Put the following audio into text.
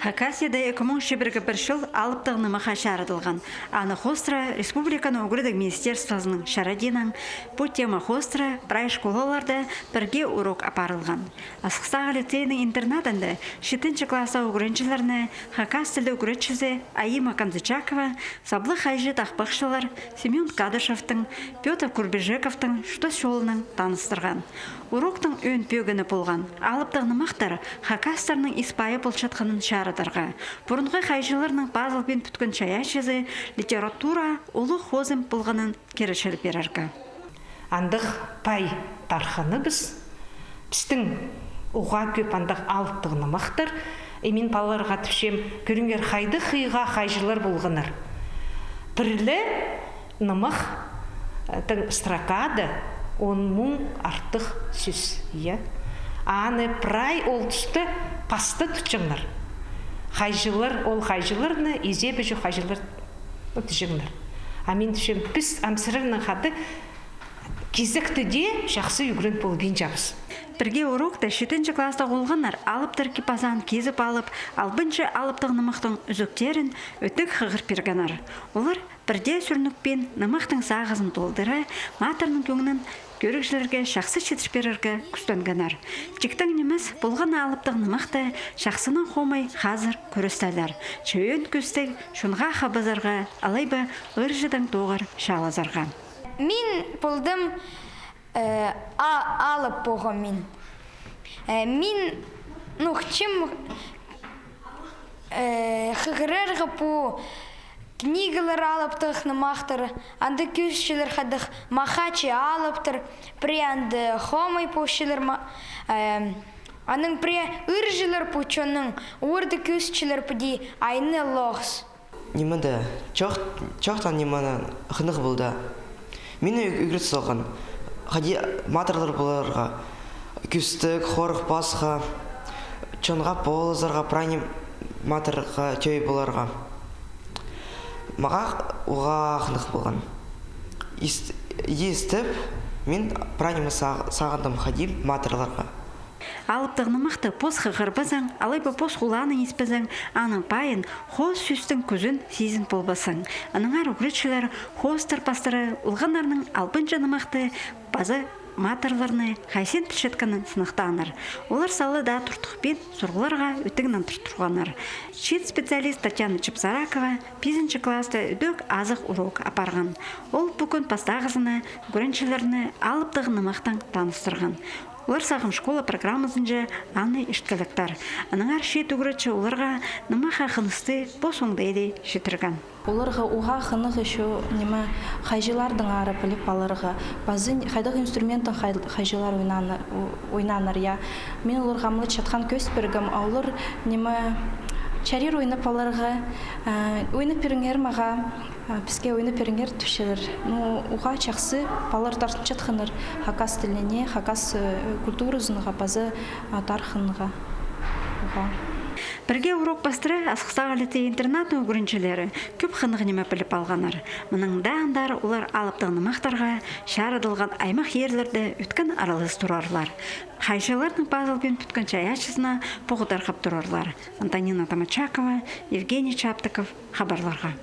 Хакасияда 2001 жыл алыптығыны маха шарыдылған. Аны хостра республиканы угрыдық министерствосының шарадинан бұл тема хостра прай школаларда бірге урок апарылған. Асықсағы лицейінің интернатында 7 класса угрынчыларына хакас тілі угрычызы Аима Канзычакова, Саблы Хайжы Тақпақшылар, Семен Кадышевтың, Петр Курбежековтың штос жолының таныстырған. Уроктың өн пөгіні болған. Алыптығыны мақтар хакастарының испайы болшатқанын шарыдырға. Бұрынғы хайжыларының базылбен түткен чаяшызы литература ұлы хозым болғанын керешіліп берергі. Андық пай тарханы біздің ұға көп андық алыптығыны мақтар. Емін балаларға түпшем көріңер қайды қиға хайжылар болғаныр. Бірлі нымық стракады 10 мың артық сөз. Аны прай ол түсті пасты түтчіңлер. Хайжылар, ол хайжыларны езебі жу хайжылар түтчіңлер. Амин түшем біз амсырырның қады кезікті де жақсы үгірін болбен жабыз. Бірге урокта 7 класста қолғанар алыптыр кипазан кезіп алып, албыншы алыптың нымықтың үзіктерін өтік қығыр пергенар. Олар бірде сүрінікпен нымықтың сағызын толдыры, матырның көңінің көрікшілерге шақсы шетішперерге күстөнгенар. Чектің неміз болған алыптың нымықты шақсының қомай қазір көрістәлер. Чөйін көстік шынға қабызарға, алайба ұржыдан тоғыр шалазарға. Мен болдым алып болған мен. Мен нүхчім қығырырғы по книгалар алыптық нымақтыр, анды көзшілер қадық махачы алыптыр, пре анды хомай пошылыр, аның пре ұржылыр пучоның, орды көзшілер пөді айны лоғыз. Немеді, чоқтан немені қынық болды. Мені үгірет соған. Қади матырлар боларға, күстік, қорық басқа, чонға болызарға, прайны матырға, чөй боларға. Маға оға қынық болған. Естіп, мен прайнымы сағындым қади матырларға. Алыптығыны мықты пос қығырбызың, алайба пос құланы еспізің, аның пайын хоз сүстің күзін сезін болбасың. Аныңар үгірітшілер хостыр пастыры ұлғанарының албынжы нымақты базы матырларыны қайсен тілшеткінің сынықтаныр. Олар салы да тұртықпен сұрғыларға өттігінен тұртырғаныр. Шет специалист Татьяна Чепсаракова 5 класста үдік азық урок апарған. Ол бүгін пастағызыны көріншілеріні алыптығын нымақтан таныстырған. Олар сағым школа программасынжа аны ішткіліктар. Аныңар шет үгірітші оларға нымаға қынысты бос оңдайды шетірген. Оларға уға қынық үші неме хайжылардың ары біліп алырға. Базы хайдық инструментін хайжылар ойнаныр. Мен оларға мұлы чатқан көз біргім, олар неме чарир ойнап алырға, ойнап беріңер маға, бізге ойнап беріңер түшілер. Уға чақсы балар тартын чатқыныр, хакас тіліне, хакас культурызынға, базы тарқынға. Бірге урок бастыры асықсаға летей интернатының көріншілері көп қынығы неме біліп алғанар. Мұның дағындар олар алыптығыны мақтарға шарыдылған аймақ ерлерді өткен аралыз тұрарлар. Хайшылардың базылбен бүткен чаяшысына бұғыдар қап тұрарлар. Антонина Тамачакова, Евгений Чаптыков хабарларға.